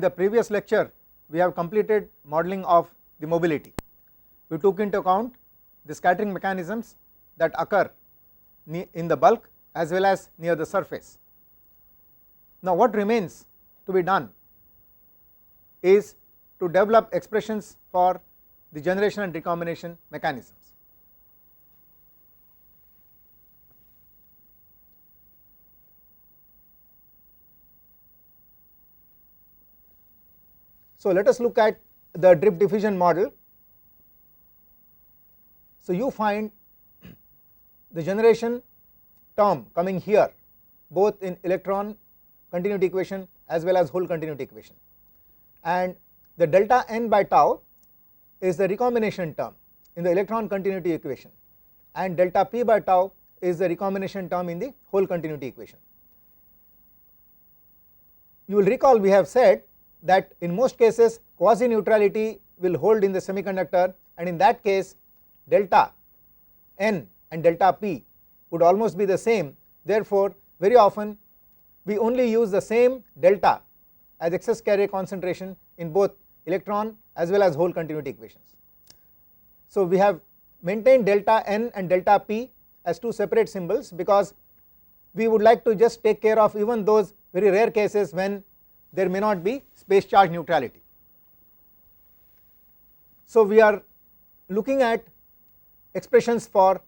in the previous lecture we have completed modeling of the mobility. We took into account the scattering mechanisms that occur in the bulk as well as near the surface. Now what remains to be done is to develop expressions for the generation and recombination mechanisms. So let us look at the drift diffusion model. So you find the generation term coming here both in electron continuity equation as well as hole continuity equation, and the delta n by tau is the recombination term in the electron continuity equation, and delta p by tau is the recombination term in the hole continuity equation. You will recall we have said that in most cases quasi neutrality will hold in the semiconductor, and in that case delta n and delta p would almost be the same. Therefore very often we only use the same delta as excess carrier concentration in both electron as well as hole continuity equations. So we have maintained delta n and delta p as two separate symbols because we would like to just take care of even those very rare cases when there may not be space charge neutrality. So we are looking at expressions for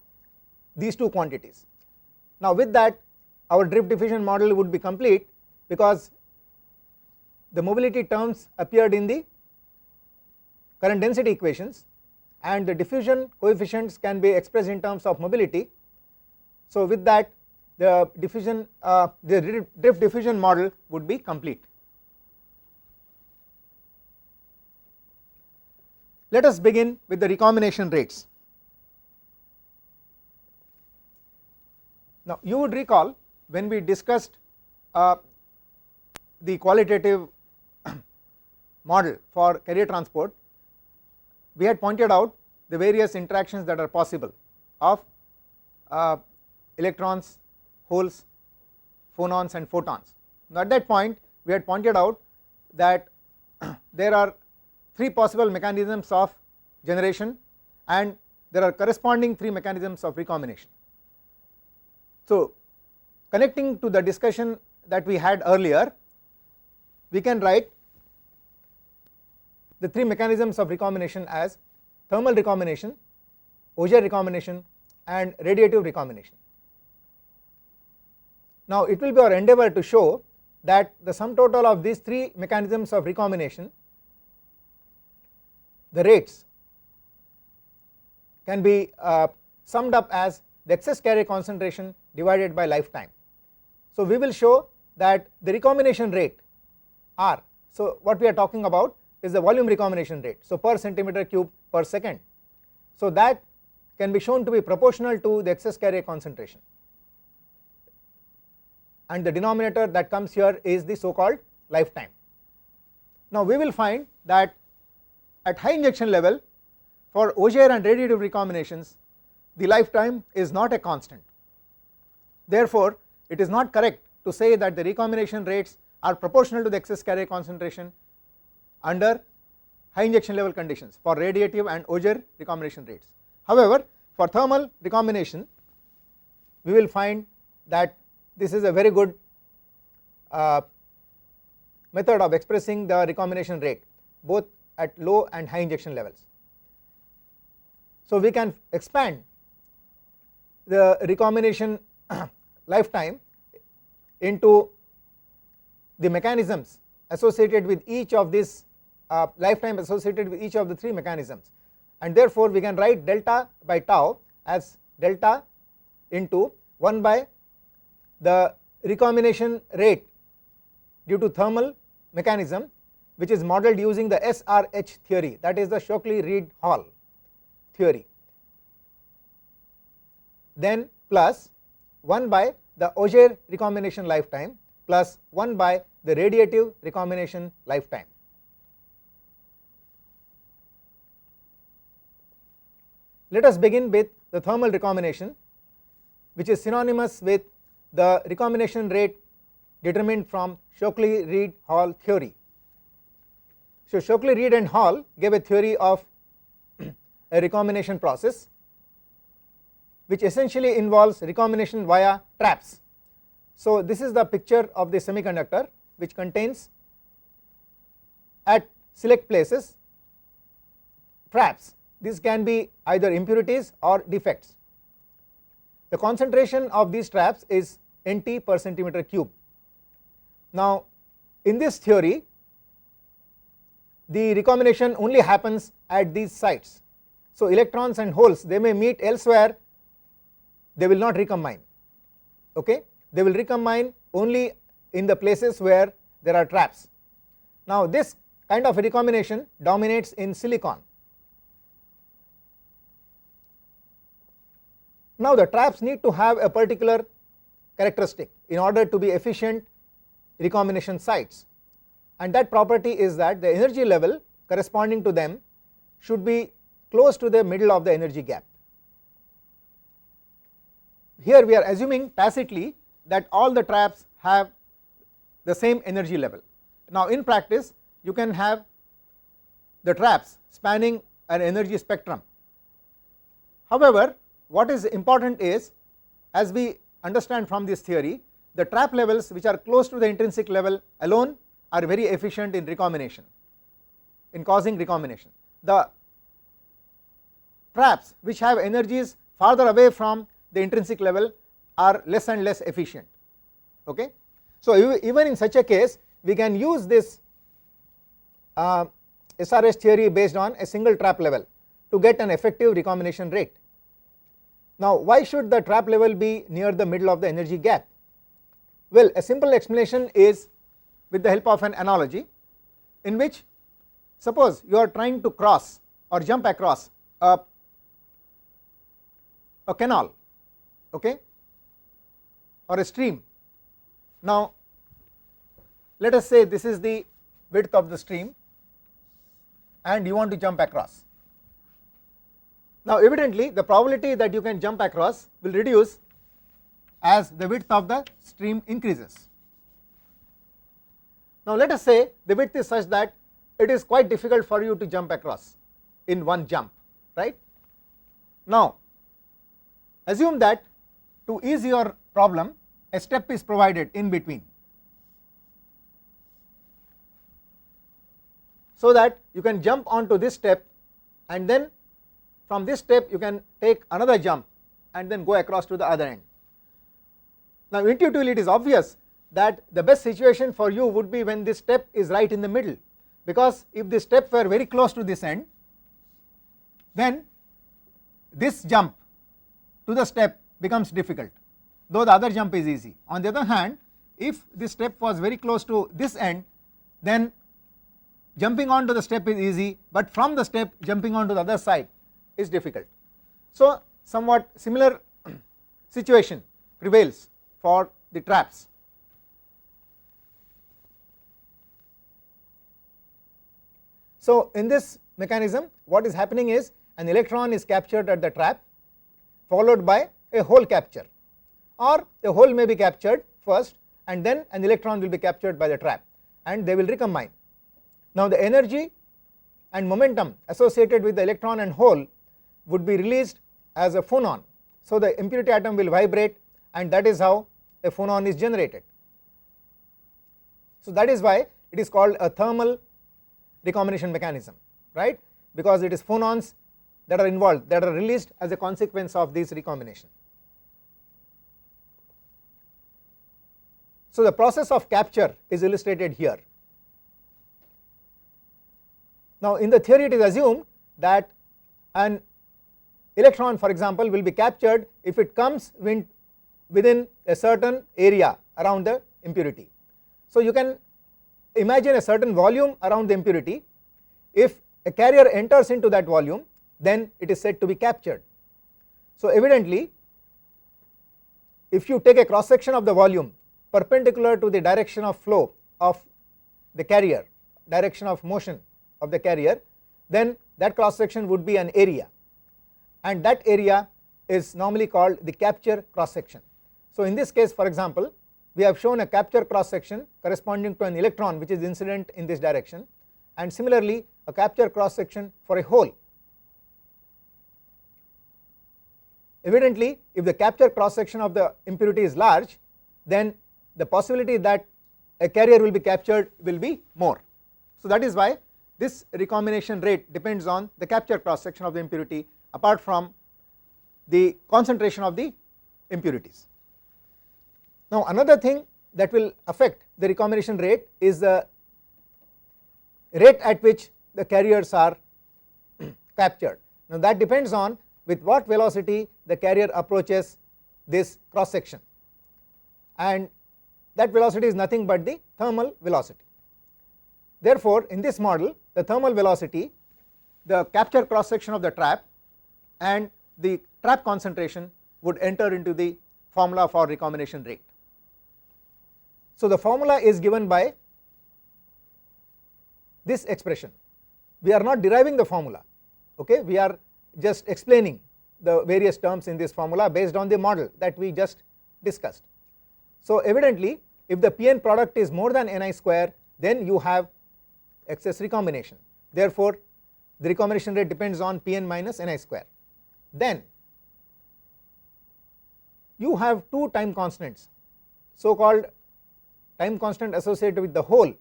these two quantities. Now with that our drift diffusion model would be complete because the mobility terms appeared in the current density equations and the diffusion coefficients can be expressed in terms of mobility. So with that the drift diffusion model would be complete. Let us begin with the recombination rates. Now you would recall when we discussed the qualitative model for carrier transport, we had pointed out the various interactions that are possible of electrons, holes, phonons and photons. Now at that point we had pointed out that there are three possible mechanisms of generation and there are corresponding three mechanisms of recombination. So connecting to the discussion that we had earlier, we can write the three mechanisms of recombination as thermal recombination, Auger recombination and radiative recombination. Now it will be our endeavor to show that the sum total of these three mechanisms of recombination, the rates can be summed up as the excess carrier concentration divided by lifetime. So we will show that the recombination rate R, so what we are talking about is the volume recombination rate, so per centimeter cube per second. So that can be shown to be proportional to the excess carrier concentration, and the denominator that comes here is the so called lifetime. Now we will find that at high injection level for Auger and radiative recombinations the lifetime is not a constant. Therefore it is not correct to say that the recombination rates are proportional to the excess carrier concentration under high injection level conditions for radiative and Auger recombination rates. However, for thermal recombination we will find that this is a very good method of expressing the recombination rate both at low and high injection levels. So we can expand the recombination lifetime into the mechanisms associated with each of these lifetime associated with each of the three mechanisms, and therefore we can write delta by tau as delta into 1 by the recombination rate due to thermal mechanism which is modeled using the SRH theory, that is the Shockley-Reed-Hall theory, then plus 1 by the Auger recombination lifetime plus 1 by the radiative recombination lifetime. Let us begin with the thermal recombination, which is synonymous with the recombination rate determined from Shockley-Reed-Hall theory. So Shockley, Reed and Hall gave a theory of a recombination process which essentially involves recombination via traps. So this is the picture of the semiconductor which contains at select places traps. These can be either impurities or defects. The concentration of these traps is Nt per centimeter cube. Now in this theory the recombination only happens at these sites. So electrons and holes, they may meet elsewhere, they will not recombine, okay. They will recombine only in the places where there are traps. Now this kind of recombination dominates in silicon. Now the traps need to have a particular characteristic in order to be efficient recombination sites, and that property is that the energy level corresponding to them should be close to the middle of the energy gap. Here we are assuming tacitly that all the traps have the same energy level. Now in practice you can have the traps spanning an energy spectrum. However, what is important is, as we understand from this theory, the trap levels which are close to the intrinsic level alone are very efficient in recombination, in causing recombination. The traps which have energies farther away from the intrinsic level are less and less efficient, okay. So even in such a case we can use this SRS theory based on a single trap level to get an effective recombination rate. Now why should the trap level be near the middle of the energy gap? Well, a simple explanation is with the help of an analogy, in which suppose you are trying to cross or jump across a canal, okay, or a stream. Now let us say this is the width of the stream and you want to jump across. Now evidently the probability that you can jump across will reduce as the width of the stream increases. Now let us say the width is such that it is quite difficult for you to jump across in one jump, right. Now assume that to ease your problem a step is provided in between, so that you can jump onto this step and then from this step you can take another jump and then go across to the other end. Now intuitively it is obvious that the best situation for you would be when this step is right in the middle, because if this step were very close to this end, then this jump to the step becomes difficult, though the other jump is easy. On the other hand, if this step was very close to this end, then jumping onto the step is easy, but from the step jumping onto the other side is difficult. So somewhat similar situation prevails for the traps. So in this mechanism what is happening is an electron is captured at the trap followed by a hole capture, or the hole may be captured first and then an electron will be captured by the trap and they will recombine. Now the energy and momentum associated with the electron and hole would be released as a phonon. So the impurity atom will vibrate and that is how a phonon is generated. So that is why it is called a thermal recombination mechanism, right, because it is phonons that are involved, that are released as a consequence of this recombination. So the process of capture is illustrated here. Now in the theory it is assumed that an electron, for example, will be captured if it comes within a certain area around the impurity. So you can imagine a certain volume around the impurity. If a carrier enters into that volume, then it is said to be captured. So evidently if you take a cross section of the volume perpendicular to the direction of flow of the carrier, direction of motion of the carrier, then that cross section would be an area, and that area is normally called the capture cross section. So in this case, for example, we have shown a capture cross section corresponding to an electron which is incident in this direction, and similarly a capture cross section for a hole. Evidently, if the capture cross section of the impurity is large, then the possibility that a carrier will be captured will be more. So that is why this recombination rate depends on the capture cross section of the impurity apart from the concentration of the impurities. Now another thing that will affect the recombination rate is the rate at which the carriers are captured. Now that depends on with what velocity the carrier approaches this cross section, and that velocity is nothing but the thermal velocity. Therefore, in this model the thermal velocity, the capture cross section of the trap and the trap concentration would enter into the formula for recombination rate. So the formula is given by this expression. We are not deriving the formula, okay, we are just explaining the various terms in this formula based on the model that we just discussed. So evidently if the Pn product is more than Ni square, then you have excess recombination. Therefore the recombination rate depends on Pn minus Ni square. Then you have two time constants, so called time constant associated with the hole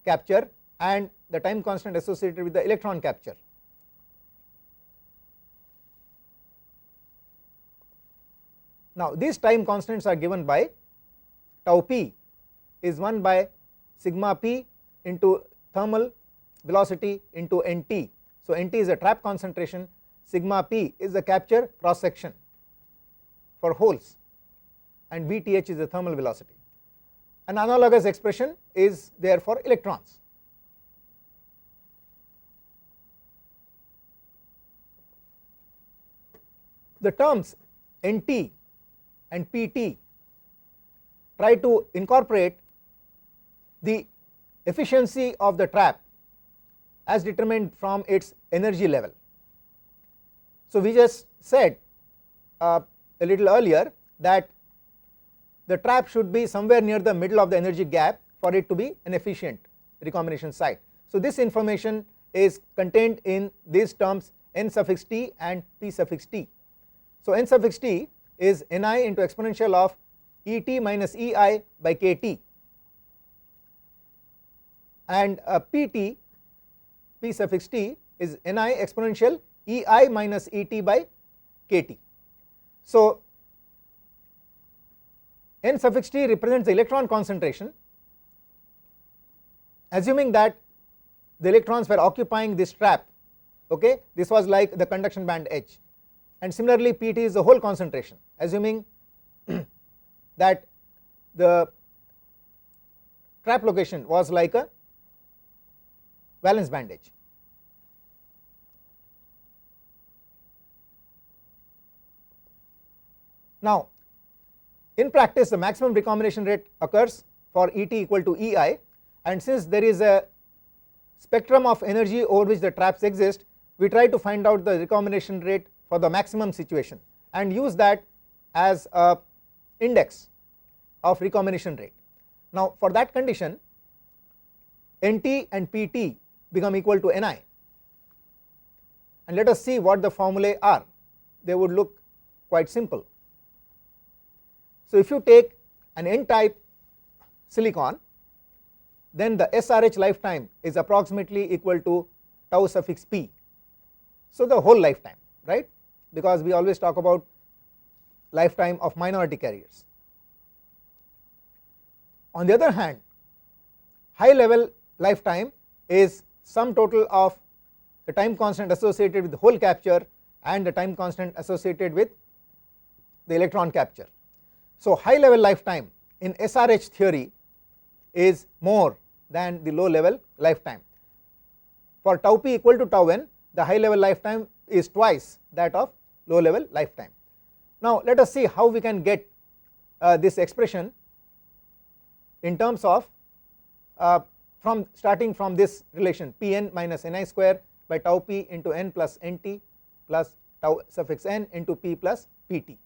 capture and the time constant associated with the electron capture. Now these time constants are given by tau p is 1 by sigma p into thermal velocity into Nt. So Nt is a trap concentration, sigma p is the capture cross section for holes, and Vth is the thermal velocity. An analogous expression is there for electrons. The terms Nt and Pt try to incorporate the efficiency of the trap as determined from its energy level. So we just said a little earlier that the trap should be somewhere near the middle of the energy gap for it to be an efficient recombination site. So this information is contained in these terms n suffix t and p suffix t. So n suffix t is Ni into exponential of Et minus Ei by Kt, and Pt, p suffix t, is Ni exponential Ei minus Et by Kt. So n suffix t represents the electron concentration, assuming that the electrons were occupying this trap, okay, this was like the conduction band H, and similarly Pt is the hole concentration, assuming that the trap location was like a valence band H. Now in practice the maximum recombination rate occurs for Et equal to Ei, and since there is a spectrum of energy over which the traps exist, we try to find out the recombination rate for the maximum situation and use that as a index of recombination rate. Now for that condition Nt and Pt become equal to Ni, and let us see what the formulae are. They would look quite simple. So if you take an n-type silicon, then the SRH lifetime is approximately equal to tau suffix p, so the whole lifetime, right, because we always talk about lifetime of minority carriers. On the other hand, high level lifetime is sum total of the time constant associated with the hole capture and the time constant associated with the electron capture. So high level lifetime in SRH theory is more than the low level lifetime. For tau p equal to tau n, the high level lifetime is twice that of low level lifetime. Now let us see how we can get this expression in terms of starting from this relation Pn minus Ni square by tau p into n plus Nt plus tau suffix n into p plus Pt.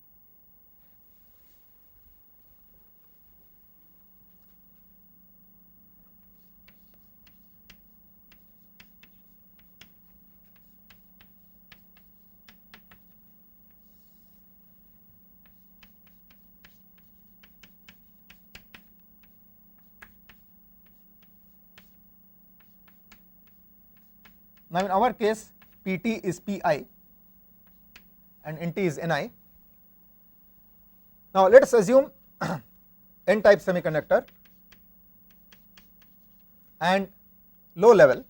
Now in our case Pt is Pi and Nt is Ni. Now let us assume n type semiconductor and low level.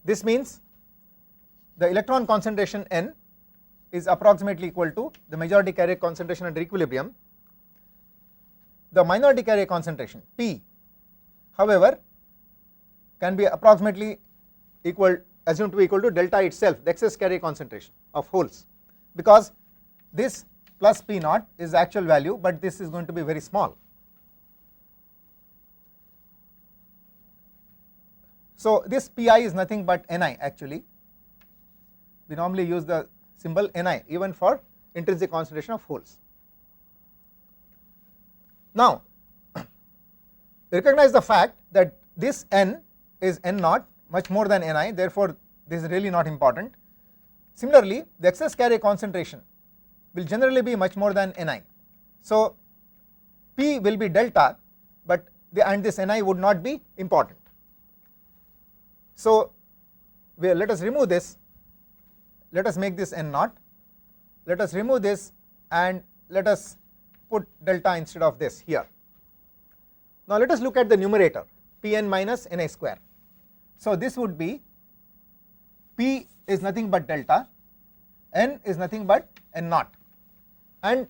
This means the electron concentration n is approximately equal to the majority carrier concentration under equilibrium. The minority carrier concentration P, however, can be approximately assumed to be equal to delta itself, the excess carrier concentration of holes, because this plus P naught is the actual value, but this is going to be very small. So this Pi is nothing but Ni actually. We normally use the symbol Ni even for intrinsic concentration of holes. Now recognize the fact that this N is N naught, much more than Ni, therefore this is really not important. Similarly, the excess carrier concentration will generally be much more than Ni. So P will be delta, but and this Ni would not be important. So let us remove this, let us make this N naught, let us remove this and let us put delta instead of this here. Now let us look at the numerator, Pn minus Ni square. So this would be P is nothing but delta, N is nothing but N naught, and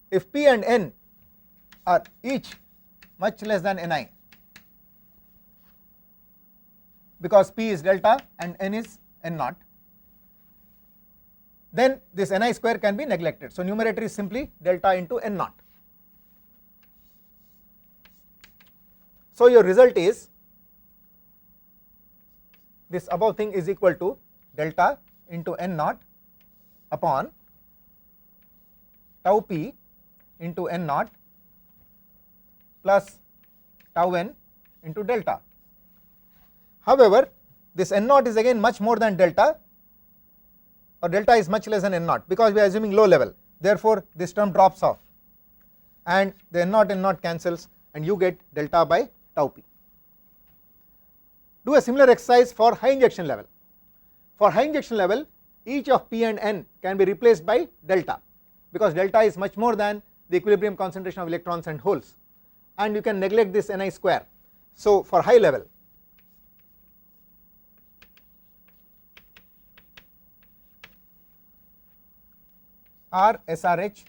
if P and N are each much less than Ni, because P is delta and N is N naught, then this Ni square can be neglected. So numerator is simply delta into N naught. So your result is this above thing is equal to delta into N naught upon tau P into N naught plus tau N into delta. However, this N naught is again much more than delta, or delta is much less than N naught, because we are assuming low level, therefore this term drops off and the N naught cancels and you get delta by tau P. Do a similar exercise for high injection level. For high injection level, each of P and N can be replaced by delta, because delta is much more than the equilibrium concentration of electrons and holes, and you can neglect this Ni square. So for high level, R SRH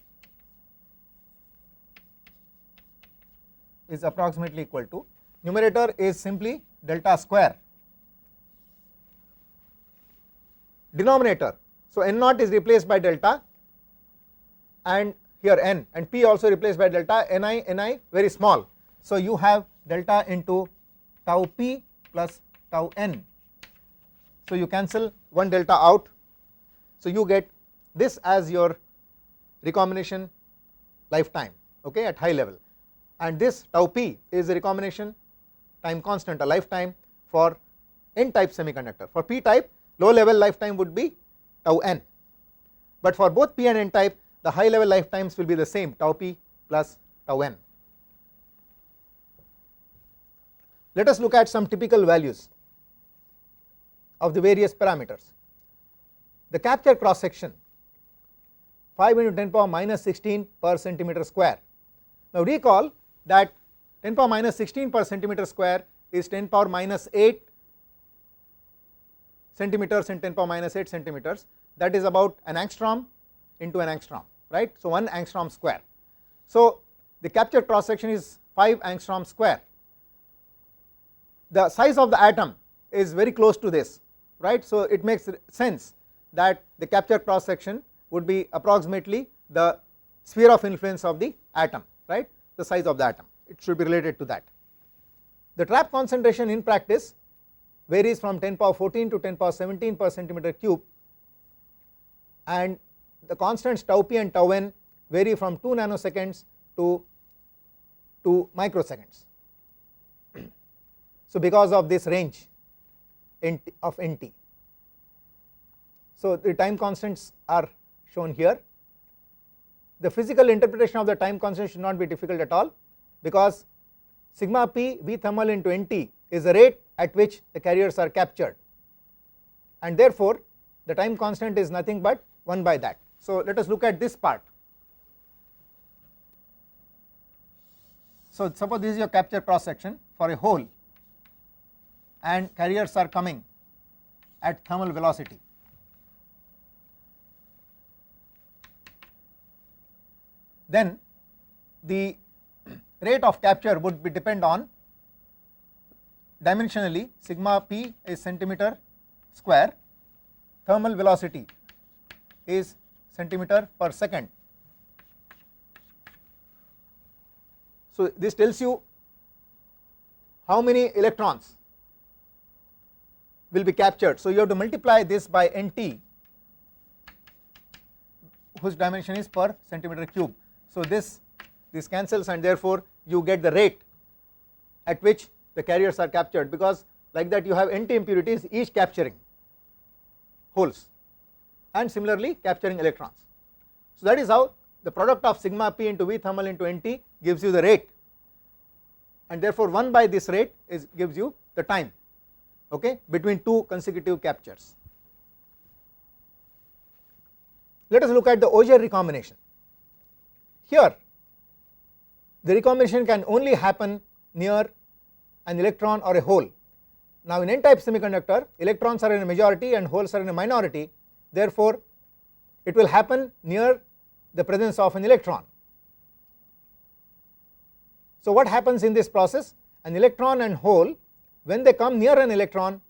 is approximately equal to, numerator is simply delta square, denominator, so N naught is replaced by delta and here N, and P also replaced by delta, Ni very small, so you have delta into tau P plus tau N, so you cancel one delta out, so you get this as your recombination lifetime, okay, at high level, and this tau P is the recombination time constant, a lifetime for N type semiconductor. For P type, low level lifetime would be tau N, but for both P and N type, the high level lifetimes will be the same, tau P plus tau N. Let us look at some typical values of the various parameters. The capture cross section 5 into 10 power minus 16 per centimeter square. Now recall that 10 power minus 16 per centimeter square is 10 power minus 8 centimeters and 10 power minus 8 centimeters, that is about an angstrom into an angstrom, right. So 1 angstrom square. So the capture cross section is 5 angstrom square. The size of the atom is very close to this, right. So it makes sense that the capture cross section would be approximately the sphere of influence of the atom, right, the size of the atom, it should be related to that. The trap concentration in practice varies from 10 power 14 to 10 power 17 per centimeter cube, and the constants tau P and tau N vary from 2 nanoseconds to 2 microseconds. So because of this range of Nt, so the time constants are shown here. The physical interpretation of the time constant should not be difficult at all, because sigma p V thermal into Nt is the rate at which the carriers are captured, and therefore the time constant is nothing but 1 by that. So let us look at this part. So suppose this is your capture cross section for a hole and carriers are coming at thermal velocity. Then the rate of capture would be depend on dimensionally sigma p is centimeter square, thermal velocity is centimeter per second. So this tells you how many electrons will be captured. So you have to multiply this by Nt, whose dimension is per centimeter cube. So this cancels, and therefore you get the rate at which the carriers are captured, because like that you have Nt impurities each capturing holes and similarly capturing electrons. So that is how the product of sigma p into V thermal into Nt gives you the rate, and therefore 1 by this rate gives you the time, okay, between two consecutive captures. Let us look at the Auger recombination. Here the recombination can only happen near an electron or a hole. Now in n-type semiconductor, electrons are in a majority and holes are in a minority, therefore it will happen near the presence of an electron. So what happens in this process? An electron and hole, when they come near an electron,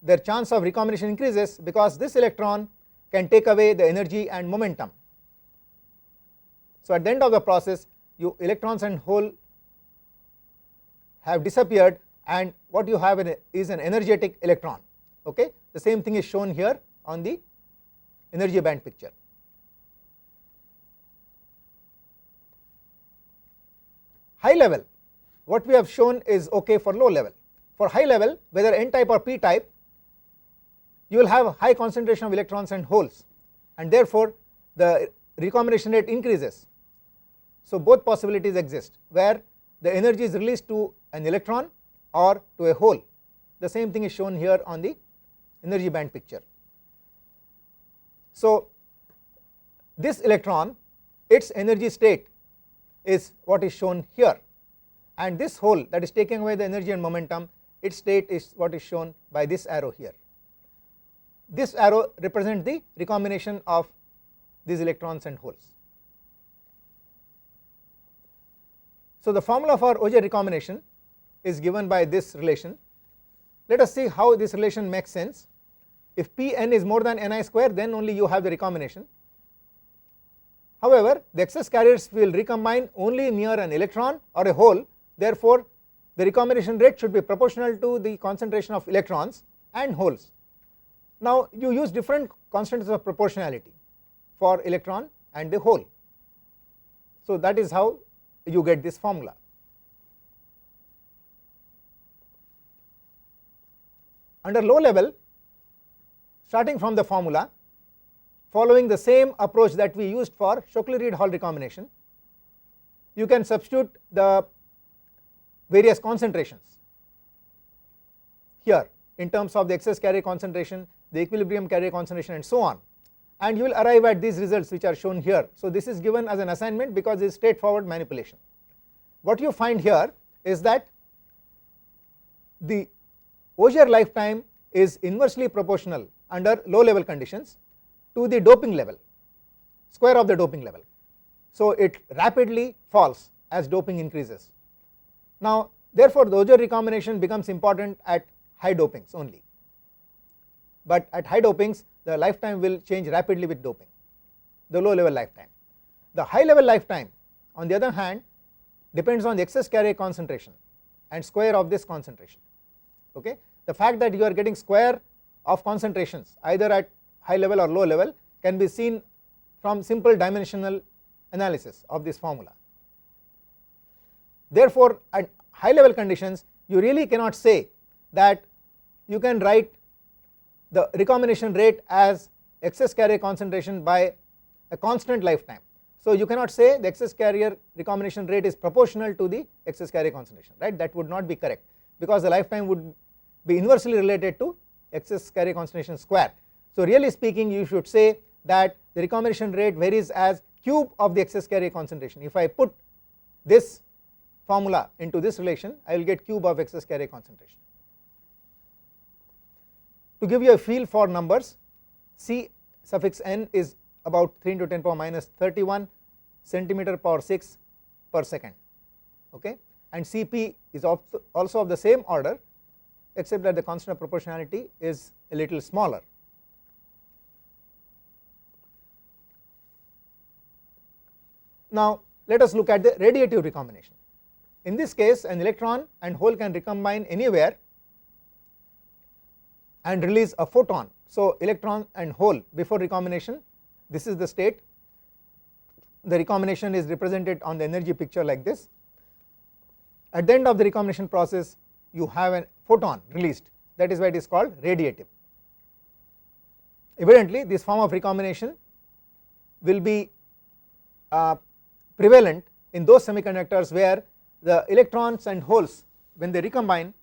their chance of recombination increases because this electron can take away the energy and momentum. So at the end of the process, electrons and hole have disappeared, and what you have is an energetic electron. Okay, the same thing is shown here on the energy band picture. High level, what we have shown is okay for low level. For high level, whether n-type or p-type, you will have high concentration of electrons and holes, and therefore the recombination rate increases. So both possibilities exist, where the energy is released to an electron or to a hole. The same thing is shown here on the energy band picture. So this electron, its energy state is what is shown here, and this hole that is taking away the energy and momentum, its state is what is shown by this arrow here. This arrow represents the recombination of these electrons and holes. So the formula for Auger recombination is given by this relation. Let us see how this relation makes sense. If Pn is more than Ni square, then only you have the recombination. However, the excess carriers will recombine only near an electron or a hole, therefore the recombination rate should be proportional to the concentration of electrons and holes. Now you use different constants of proportionality for electron and the hole. So that is how you get this formula. Under low level, starting from the formula, following the same approach that we used for Shockley-Reed-Hall recombination, you can substitute the various concentrations here in terms of the excess carrier concentration, the equilibrium carrier concentration, and so on, and you will arrive at these results which are shown here. So this is given as an assignment because it is straightforward manipulation. What you find here is that the Auger lifetime is inversely proportional under low level conditions to the doping level, square of the doping level. So it rapidly falls as doping increases. Now therefore the Auger recombination becomes important at high dopings only, but at high dopings the lifetime will change rapidly with doping, the low level lifetime. The high level lifetime on the other hand depends on the excess carrier concentration and square of this concentration. Okay, the fact that you are getting square of concentrations either at high level or low level can be seen from simple dimensional analysis of this formula. Therefore at high level conditions you really cannot say that you can write the recombination rate as excess carrier concentration by a constant lifetime. So you cannot say the excess carrier recombination rate is proportional to the excess carrier concentration, right? That would not be correct, because the lifetime would be inversely related to excess carrier concentration square. So really speaking, you should say that the recombination rate varies as cube of the excess carrier concentration. If I put this formula into this relation, I will get cube of excess carrier concentration. To give you a feel for numbers, C suffix n is about 3 into 10 power minus 31 centimeter power 6 per second, okay, and Cp is also of the same order, except that the constant of proportionality is a little smaller. Now let us look at the radiative recombination. In this case, an electron and hole can recombine anywhere and release a photon. So electron and hole before recombination, this is the state. The recombination is represented on the energy picture like this. At the end of the recombination process, you have a photon released, that is why it is called radiative. Evidently this form of recombination will be prevalent in those semiconductors where the electrons and holes, when they recombine,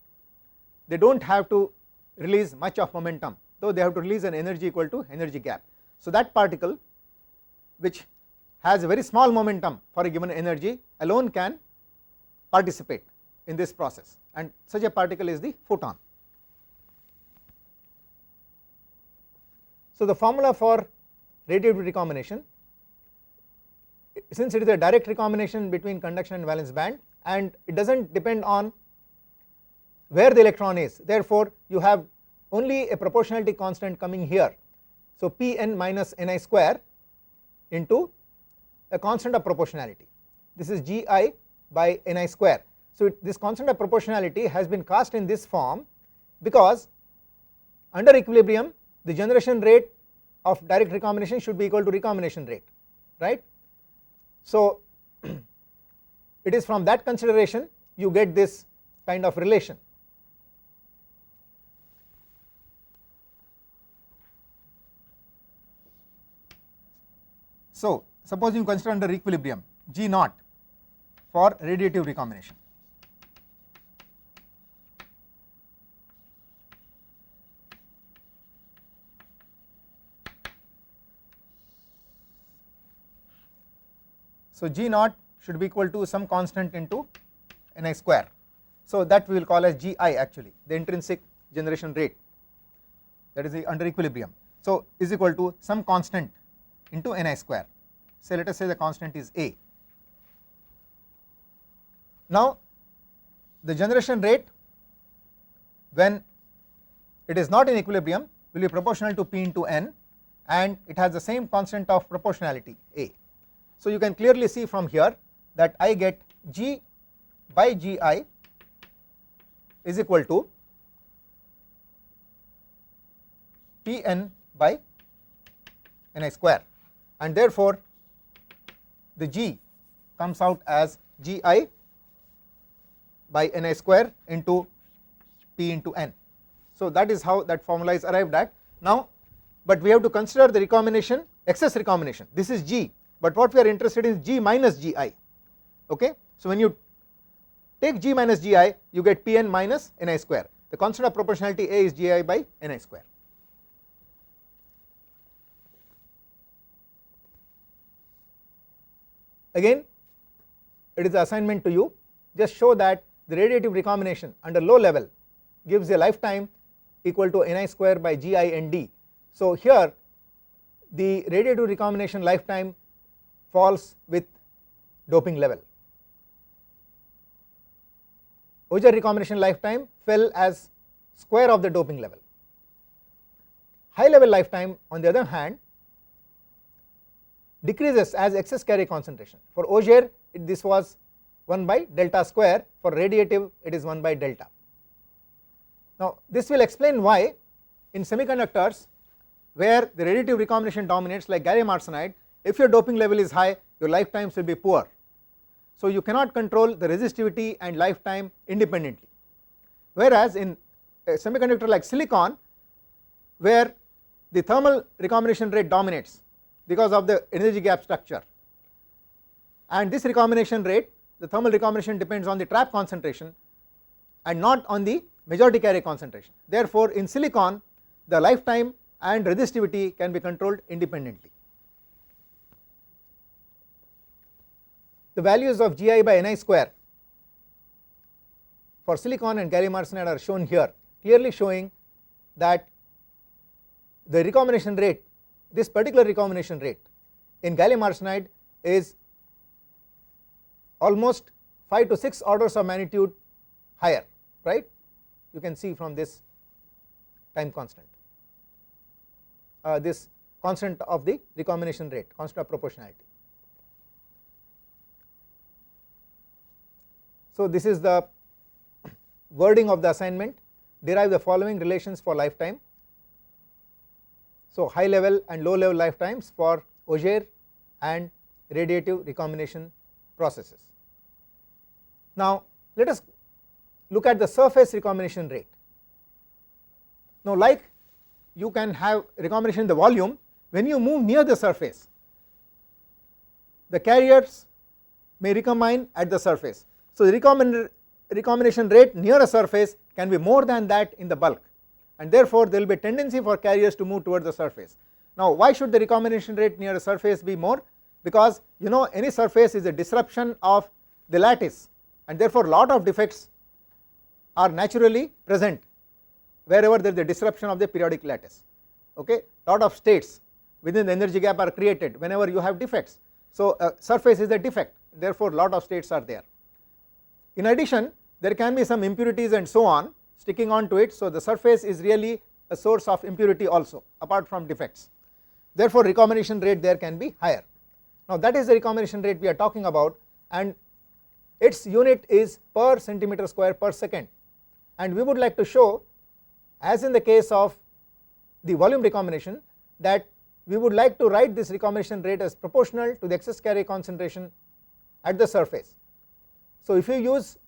they do not have to release much of momentum, though they have to release an energy equal to energy gap. So that particle which has a very small momentum for a given energy alone can participate in this process, and such a particle is the photon. So the formula for radiative recombination, since it is a direct recombination between conduction and valence band and it does not depend on where the electron is, therefore you have only a proportionality constant coming here. So Pn minus Ni square into a constant of proportionality, this is Gi by Ni square. So this constant of proportionality has been cast in this form because under equilibrium the generation rate of direct recombination should be equal to recombination rate, right. So it is from that consideration you get this kind of relation. So suppose you consider under equilibrium G naught for radiative recombination. So G naught should be equal to some constant into Ni square. So that we will call as Gi actually, the intrinsic generation rate, that is the under equilibrium. So is equal to some constant into Ni square. So let us say the constant is A. Now the generation rate when it is not in equilibrium will be proportional to P into N, and it has the same constant of proportionality A. So you can clearly see from here that I get G by Gi is equal to Pn by Ni square, and therefore the G comes out as Gi by Ni square into P into N. So that is how that formula is arrived at. Now but we have to consider the recombination, excess recombination, this is G, but what we are interested in is G minus Gi, okay. So when you take G minus Gi, you get Pn minus Ni square. The constant of proportionality A is Gi by Ni square. Again it is the assignment to you, just show that the radiative recombination under low level gives a lifetime equal to Ni square by Gi and D. So here the radiative recombination lifetime falls with doping level. Auger recombination lifetime fell as square of the doping level. High level lifetime on the other hand decreases as excess carrier concentration. For Auger this was 1 by delta square, for radiative it is 1 by delta. Now this will explain why in semiconductors where the radiative recombination dominates like gallium arsenide, if your doping level is high your lifetimes will be poor. So you cannot control the resistivity and lifetime independently, whereas in a semiconductor like silicon where the thermal recombination rate dominates because of the energy gap structure, and this recombination rate, the thermal recombination depends on the trap concentration, and not on the majority carrier concentration. Therefore, in silicon the lifetime and resistivity can be controlled independently. The values of Gi by Ni square for silicon and gallium arsenide are shown here, clearly showing that the recombination rate, this particular recombination rate in gallium arsenide is almost 5 to 6 orders of magnitude higher, right. You can see from this time constant, this constant of the recombination rate, constant of proportionality. So this is the wording of the assignment. Derive the following relations for lifetime. So high level and low level lifetimes for Auger and radiative recombination processes. Now let us look at the surface recombination rate. Now, like you can have recombination in the volume, when you move near the surface, the carriers may recombine at the surface. So the recombination rate near a surface can be more than that in the bulk, and therefore there will be a tendency for carriers to move towards the surface. Now why should the recombination rate near a surface be more? Because you know any surface is a disruption of the lattice, and therefore lot of defects are naturally present wherever there is a disruption of the periodic lattice. Okay, lot of states within the energy gap are created whenever you have defects. So a surface is a defect, therefore lot of states are there. In addition, there can be some impurities and so on sticking on to it, so the surface is really a source of impurity also apart from defects. Therefore recombination rate there can be higher. Now that is the recombination rate we are talking about, and its unit is per centimeter square per second, and we would like to show, as in the case of the volume recombination, that we would like to write this recombination rate as proportional to the excess carrier concentration at the surface. So if you use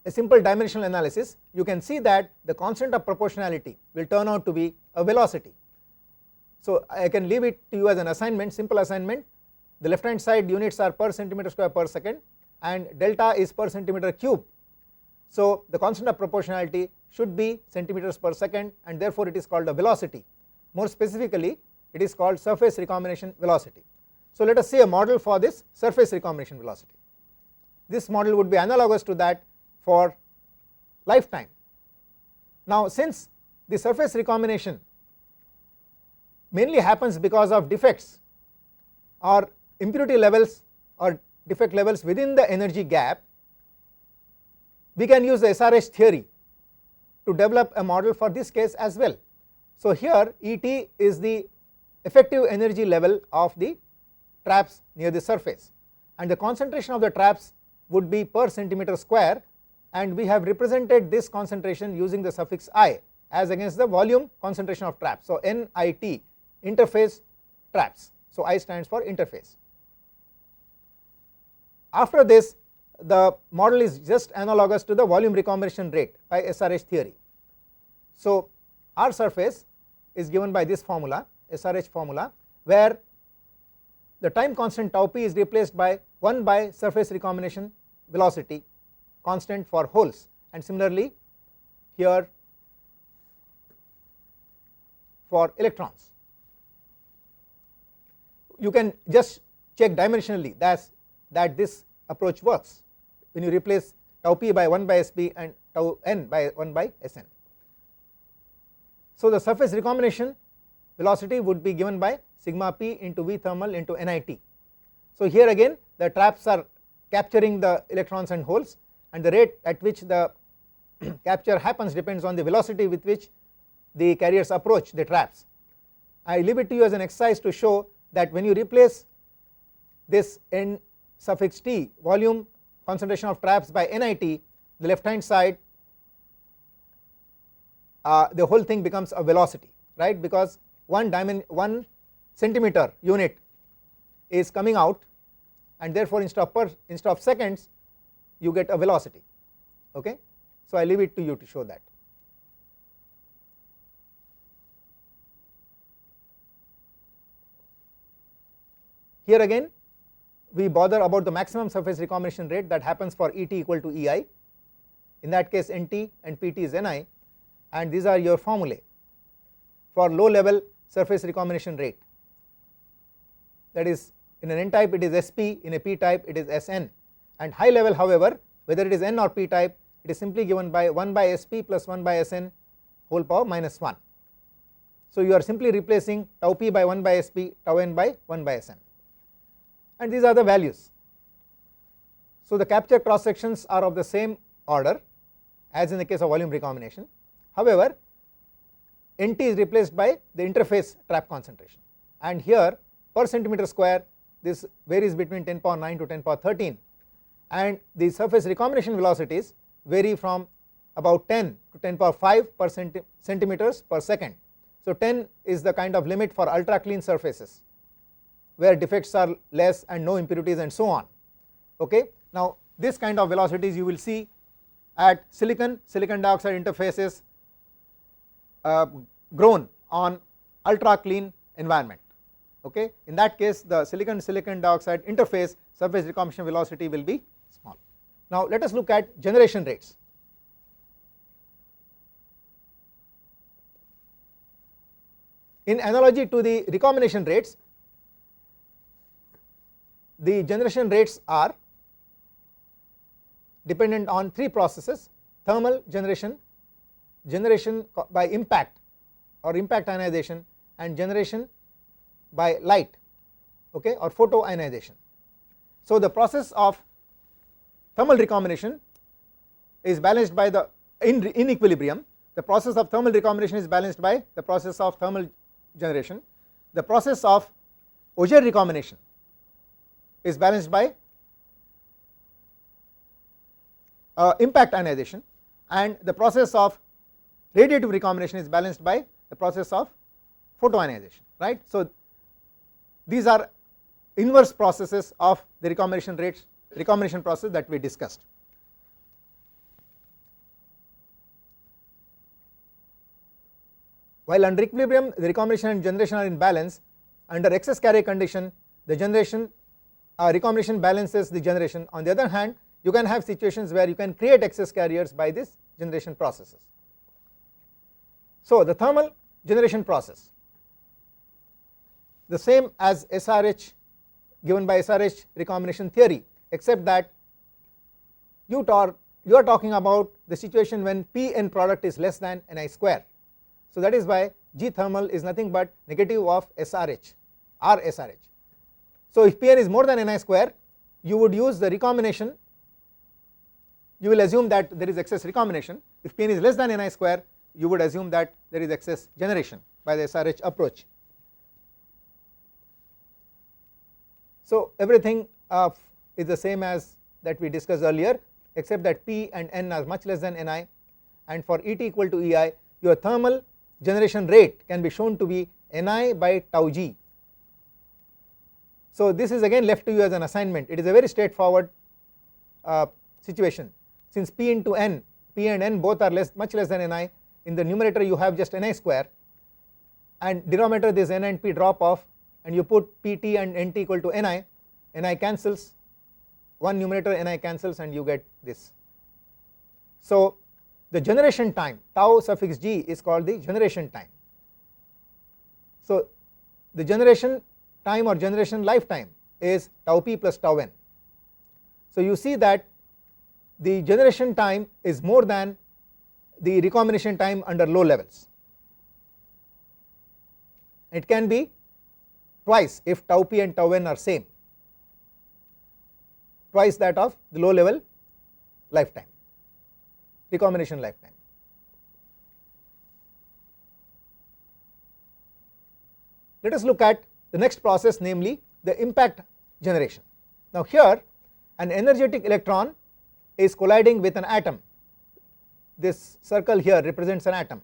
a simple dimensional analysis, you can see that the constant of proportionality will turn out to be a velocity. So I can leave it to you as an assignment, simple assignment. The left hand side units are per centimeter square per second and delta is per centimeter cube. So the constant of proportionality should be centimeters per second, and therefore it is called a velocity. More specifically, it is called surface recombination velocity. So let us see a model for this surface recombination velocity. This model would be analogous to that for lifetime. Now since the surface recombination mainly happens because of defects or impurity levels or defect levels within the energy gap, we can use the SRH theory to develop a model for this case as well. So here ET is the effective energy level of the traps near the surface, and the concentration of the traps would be per centimeter square, and we have represented this concentration using the suffix I as against the volume concentration of traps. So NIT, interface traps. So I stands for interface. After this, the model is just analogous to the volume recombination rate by SRH theory. So our surface is given by this formula, SRH formula, where the time constant tau p is replaced by 1 by surface recombination velocity constant for holes, and similarly here for electrons. You can just check dimensionally that this approach works when you replace tau p by 1 by Sp and tau n by 1 by Sn. So the surface recombination velocity would be given by sigma p into V thermal into NIT. So here again the traps are capturing the electrons and holes, and the rate at which the capture happens depends on the velocity with which the carriers approach the traps. I leave it to you as an exercise to show that when you replace this N suffix T volume concentration of traps by NIT, the left hand side the whole thing becomes a velocity, right, because one centimeter unit is coming out, and therefore instead of seconds you get a velocity. Okay, so I leave it to you to show that. Here again we bother about the maximum surface recombination rate that happens for ET equal to EI. in that case Nt and Pt is Ni, and these are your formulae for low level surface recombination rate. That is, in an N type it is Sp, in a P type it is Sn, and high level however, whether it is N or P type, it is simply given by 1 by Sp plus 1 by Sn whole power minus 1. So you are simply replacing tau p by 1 by Sp, tau n by 1 by Sn, and these are the values. So the capture cross sections are of the same order as in the case of volume recombination. However, Nt is replaced by the interface trap concentration, and here per centimeter square this varies between 10 power 9 to 10 power 13, and the surface recombination velocities vary from about 10 to 10 power 5 per centimeters per second. So 10 is the kind of limit for ultra clean surfaces where defects are less and no impurities and so on. Okay. Now this kind of velocities you will see at silicon dioxide interfaces grown on ultra clean environment. Okay. In that case the silicon dioxide interface surface recombination velocity will be small. Now let us look at generation rates. In analogy to the recombination rates, the generation rates are dependent on three processes: thermal generation, generation by impact or impact ionization, and generation by light, okay, or photoionization. So the process of thermal recombination is balanced by the in equilibrium. The process of thermal recombination is balanced by the process of thermal generation. The process of Auger recombination is balanced by impact ionization, and the process of radiative recombination is balanced by the process of photoionization, right. So these are inverse processes of the recombination process that we discussed. While under equilibrium the recombination and generation are in balance, under excess carrier condition the generation recombination balances the generation. On the other hand, you can have situations where you can create excess carriers by these generation processes. So the thermal generation process, the same as SRH given by SRH recombination theory, except that you are talking about the situation when P end product is less than Ni square. So that is why G thermal is nothing but negative of SRH, R SRH. So if Pn is more than Ni square, you would use the recombination, you will assume that there is excess recombination. If Pn is less than Ni square, you would assume that there is excess generation by the SRH approach. So everything is the same as that we discussed earlier, except that P and N are much less than Ni, and for Et equal to Ei, your thermal generation rate can be shown to be Ni by tau g. So this is again left to you as an assignment. It is a very straightforward situation. Since P into N, P and N both are much less than Ni, in the numerator you have just Ni square, and denominator this N and P drop off, and you put Pt and Nt equal to Ni, Ni cancels, one numerator Ni cancels, and you get this. So the generation time tau suffix g is called the generation time. So the generation time or generation lifetime is tau p plus tau n. So you see that the generation time is more than the recombination time under low levels. It can be twice if tau p and tau n are same, twice that of the low level lifetime, recombination lifetime. Let us look at the next process, namely the impact generation. Now here an energetic electron is colliding with an atom. This circle here represents an atom.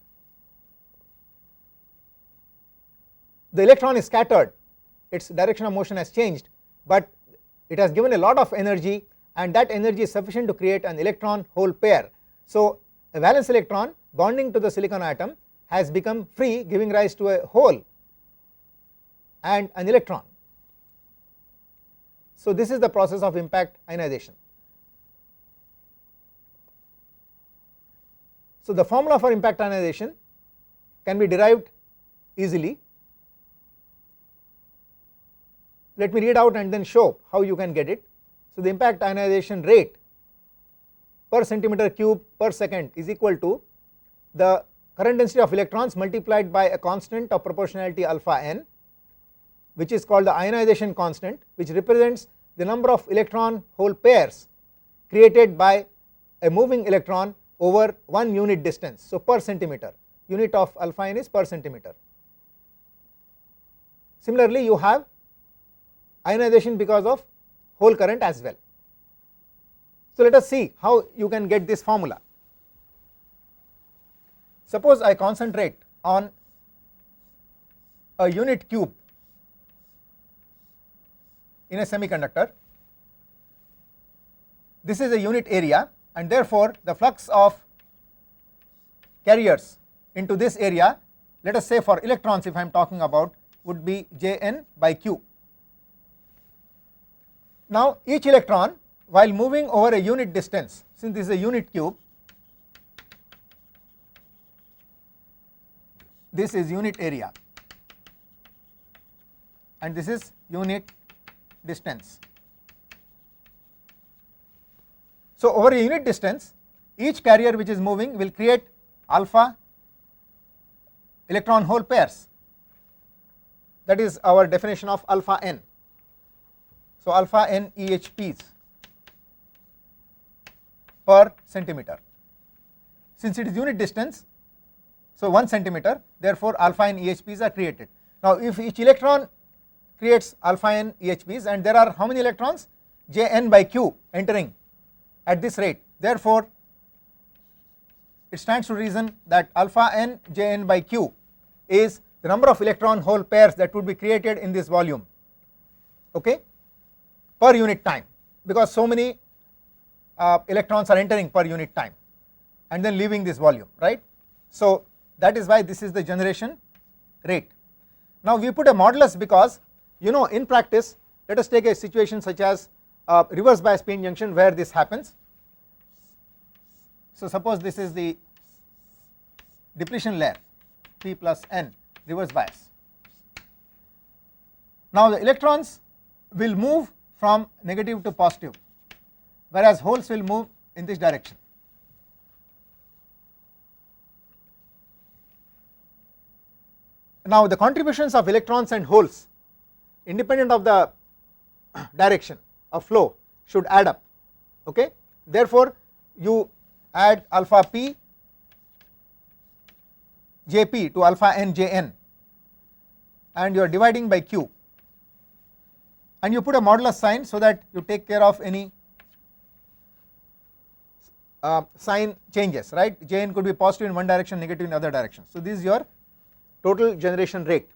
The electron is scattered, its direction of motion has changed, but it has given a lot of energy, and that energy is sufficient to create an electron hole pair. So a valence electron bonding to the silicon atom has become free, giving rise to a hole and an electron. So this is the process of impact ionization. So the formula for impact ionization can be derived easily. Let me read out and then show how you can get it. So the impact ionization rate per centimeter cube per second is equal to the current density of electrons multiplied by a constant of proportionality alpha n, which is called the ionization constant, which represents the number of electron hole pairs created by a moving electron over one unit distance. So per centimeter, unit of alpha n is per centimeter. Similarly, you have ionization because of hole current as well. So let us see how you can get this formula. Suppose I concentrate on a unit cube in a semiconductor. This is a unit area, and therefore the flux of carriers into this area, let us say for electrons if I am talking about, would be Jn by q. Now each electron while moving over a unit distance, since this is a unit cube, this is unit area and this is unit distance. So over a unit distance, each carrier which is moving will create alpha electron hole pairs. That is our definition of alpha n. So alpha n EHPs per centimeter. Since it is unit distance, so 1 centimeter, therefore alpha n EHPs are created. Now if each electron creates alpha n EHPs and there are how many electrons? Jn by q entering at this rate, therefore it stands to reason that alpha n Jn by q is the number of electron hole pairs that would be created in this volume, okay, per unit time, because so many electrons are entering per unit time and then leaving this volume, right. So that is why this is the generation rate. Now we put a modulus because in practice, let us take a situation such as reverse bias p-n junction where this happens. So suppose this is the depletion layer p plus n reverse bias. Now the electrons will move from negative to positive, whereas holes will move in this direction. Now the contributions of electrons and holes independent of the direction of flow should add up, okay. Therefore you add alpha p jp to alpha n jn and you are dividing by q, and you put a modulus sign so that you take care of any sign changes, right. Jn could be positive in one direction, negative in other direction. So this is your total generation rate.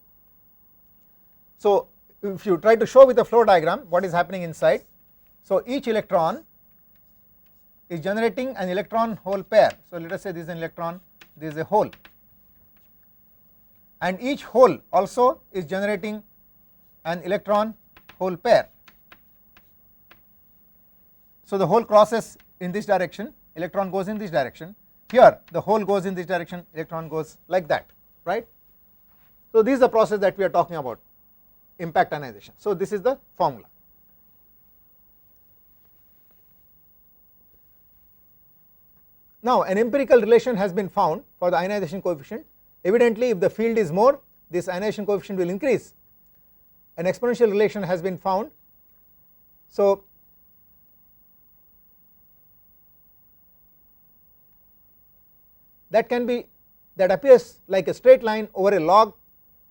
So if you try to show with a flow diagram what is happening inside, so each electron is generating an electron hole pair. So let us say this is an electron, this is a hole, and each hole also is generating an electron hole pair. So the hole crosses in this direction, electron goes in this direction. Here the hole goes in this direction, electron goes like that, right. So this is the process that we are talking about, impact ionization. So this is the formula. Now an empirical relation has been found for the ionization coefficient. Evidently if the field is more, this ionization coefficient will increase. An exponential relation has been found. So that appears like a straight line over a log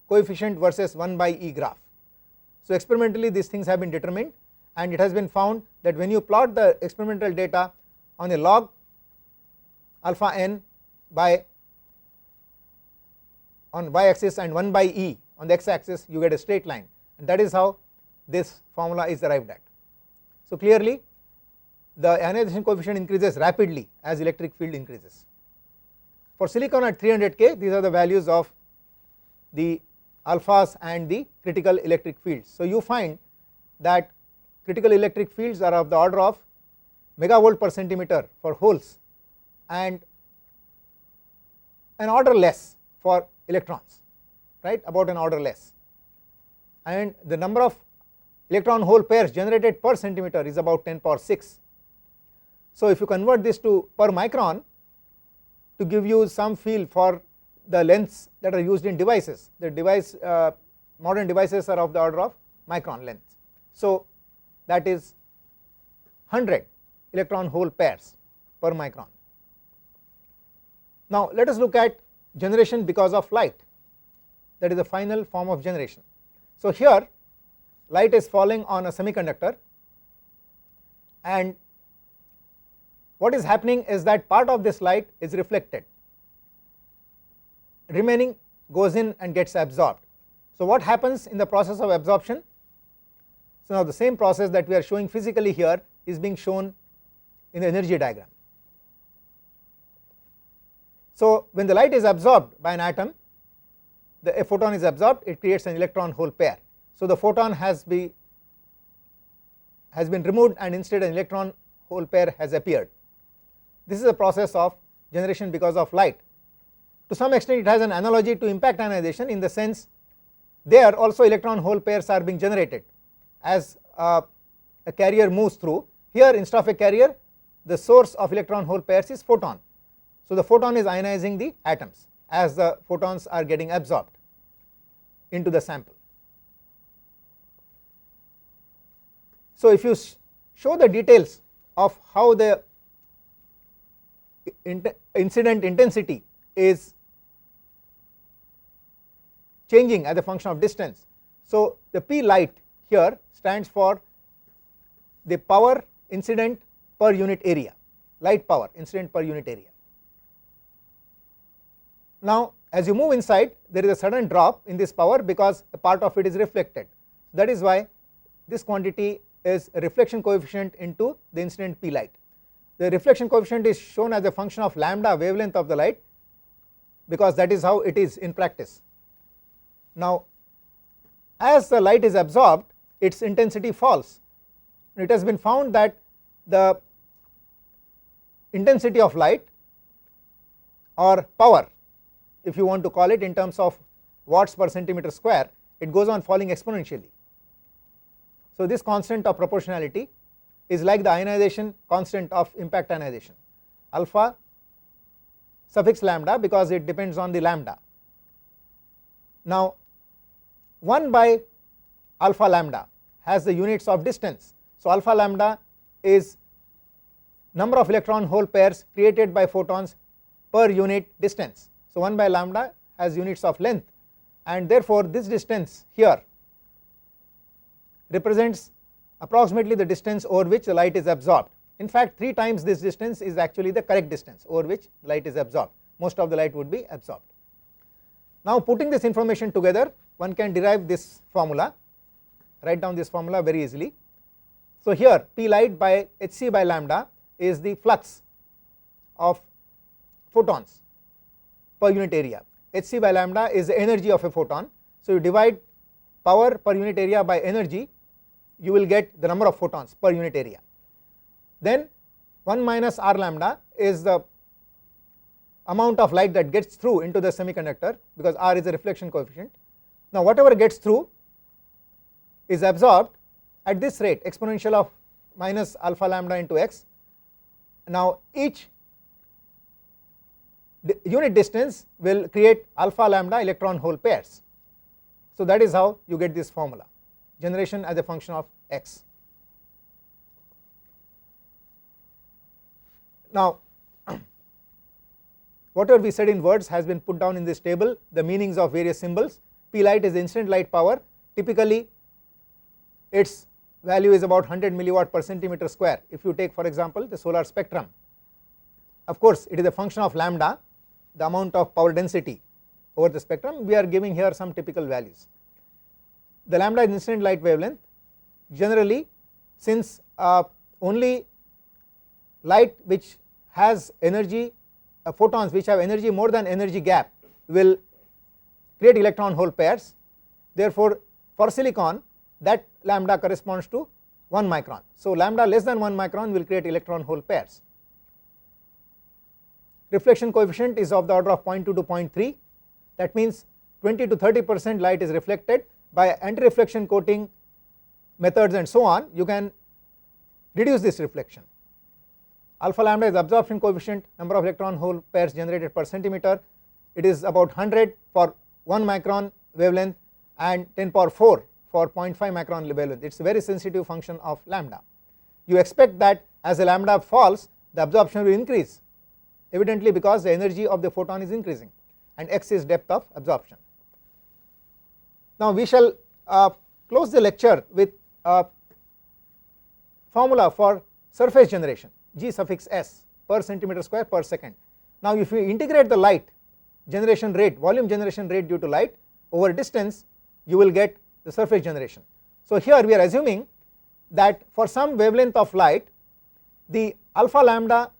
coefficient versus 1 by E graph. So experimentally these things have been determined, and it has been found that when you plot the experimental data on a log alpha n by on y axis and 1 by E on the x axis, you get a straight line, and that is how this formula is arrived at. So clearly the ionization coefficient increases rapidly as electric field increases. For silicon at 300 K, these are the values of the alphas and the critical electric fields. So you find that critical electric fields are of the order of megavolt per centimeter for holes and an order less for electrons, right, about an order less, and the number of electron hole pairs generated per centimeter is about 10 power 6. So if you convert this to per micron to give you some feel for the lengths that are used in devices, the device modern devices are of the order of micron length. So that is 100 electron hole pairs per micron. Now let us look at generation because of light, that is the final form of generation. So here light is falling on a semiconductor, and what is happening is that part of this light is reflected, remaining goes in and gets absorbed. So what happens in the process of absorption? So now the same process that we are showing physically here is being shown in the energy diagram. So when the light is absorbed by an atom, a photon is absorbed, it creates an electron hole pair. So the photon has been removed and instead an electron hole pair has appeared. This is a process of generation because of light. To some extent it has an analogy to impact ionization, in the sense there also electron hole pairs are being generated as a carrier moves through. Here instead of a carrier, the source of electron hole pairs is photon. So the photon is ionizing the atoms as the photons are getting absorbed into the sample. So if you show the details of how the incident intensity is changing as a function of distance, so the P light here stands for the power incident per unit area, light power incident per unit area. Now as you move inside, there is a sudden drop in this power because a part of it is reflected. That is why this quantity is a reflection coefficient into the incident P light. The reflection coefficient is shown as a function of lambda, wavelength of the light, because that is how it is in practice. Now as the light is absorbed, its intensity falls. It has been found that the intensity of light, or power if you want to call it in terms of watts per centimeter square, it goes on falling exponentially. So this constant of proportionality is like the ionization constant of impact ionization, alpha suffix lambda, because it depends on the lambda. Now 1 by alpha lambda has the units of distance. So alpha lambda is number of electron hole pairs created by photons per unit distance. So 1 by lambda has units of length, and therefore this distance here represents approximately the distance over which the light is absorbed. In fact 3 times this distance is actually the correct distance over which light is absorbed. Most of the light would be absorbed. Now putting this information together, one can derive this formula, write down this formula very easily. So here P light by Hc by lambda is the flux of photons per unit area. Hc by lambda is the energy of a photon. So you divide power per unit area by energy, you will get the number of photons per unit area. Then 1 minus r lambda is the amount of light that gets through into the semiconductor, because r is a reflection coefficient. Now whatever gets through is absorbed at this rate, exponential of minus alpha lambda into x. Now each unit distance will create alpha lambda electron hole pairs. So that is how you get this formula, generation as a function of x. Now whatever we said in words has been put down in this table, the meanings of various symbols. P light is the incident light power. Typically its value is about 100 milliwatt per centimeter square. If you take for example the solar spectrum, of course it is a function of lambda, the amount of power density over the spectrum. We are giving here some typical values. The lambda is incident light wavelength. Generally, since only light which has energy, photons which have energy more than energy gap will create electron hole pairs, therefore for silicon that lambda corresponds to 1 micron. So lambda less than 1 micron will create electron hole pairs. reflection coefficient is of the order of 0.2 to 0.3, that means 20 to 30% light is reflected. By anti-reflection coating methods and so on, you can reduce this reflection. Alpha lambda is absorption coefficient, number of electron hole pairs generated per centimeter. It is about 100 for 1 micron wavelength and 10 power 4 for 0.5 micron wavelength. It is a very sensitive function of lambda. You expect that as the lambda falls, the absorption will increase, evidently because the energy of the photon is increasing, and x is depth of absorption. Now we shall close the lecture with a formula for surface generation, G suffix s per centimeter square per second. Now if you integrate the light generation rate, volume generation rate due to light over distance, you will get the surface generation. So here we are assuming that for some wavelength of light, the alpha lambda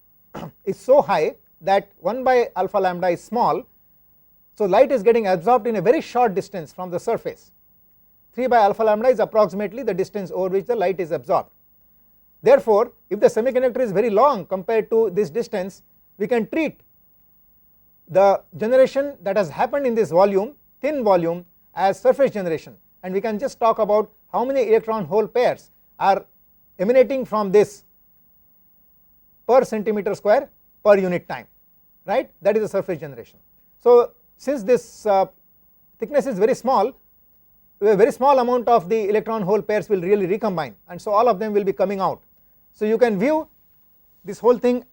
is so high that 1 by alpha lambda is small. So light is getting absorbed in a very short distance from the surface. 3 by alpha lambda is approximately the distance over which the light is absorbed. Therefore, if the semiconductor is very long compared to this distance, we can treat the generation that has happened in this volume, thin volume, as surface generation, and we can just talk about how many electron hole pairs are emanating from this per centimeter square per unit time, right? That is the surface generation. So since this thickness is very small, a very small amount of the electron hole pairs will really recombine, and so all of them will be coming out. So you can view this whole thing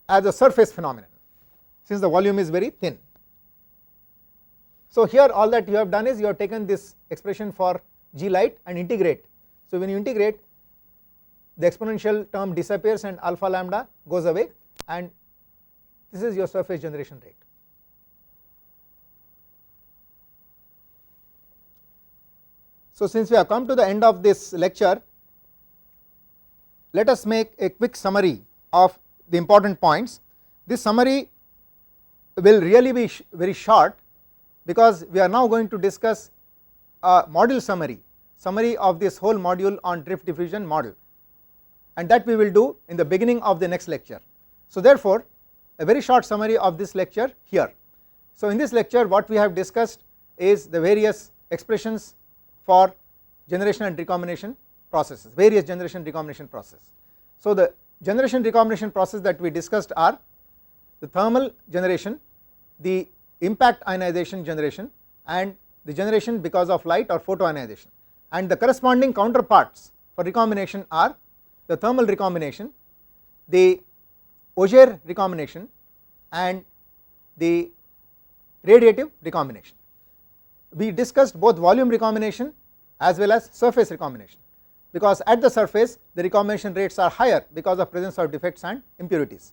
as a surface phenomenon, since the volume is very thin. So here all that you have done is you have taken this expression for G light and integrate. So when you integrate, the exponential term disappears and alpha lambda goes away, and this is your surface generation rate. So since we have come to the end of this lecture, let us make a quick summary of the important points. This summary will really be very short, because we are now going to discuss a module summary of this whole module on drift diffusion model, and that we will do in the beginning of the next lecture. So therefore, a very short summary of this lecture here. So in this lecture what we have discussed is the various expressions for generation and recombination processes, various generation recombination processes. So the generation recombination process that we discussed are the thermal generation, the impact ionization generation, and the generation because of light or photoionization, and the corresponding counterparts for recombination are the thermal recombination, the Auger recombination, and the radiative recombination. We discussed both volume recombination as well as surface recombination, because at the surface the recombination rates are higher because of presence of defects and impurities.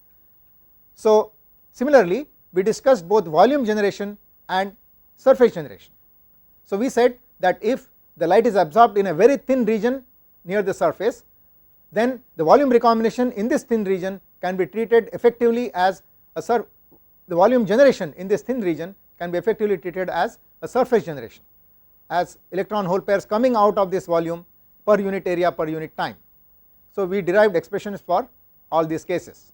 So similarly we discussed both volume generation and surface generation. So we said that if the light is absorbed in a very thin region near the surface, then the volume recombination in this thin region can be treated effectively as the volume generation in this thin region can be effectively treated as a surface generation, as electron hole pairs coming out of this volume per unit area per unit time. So we derived expressions for all these cases.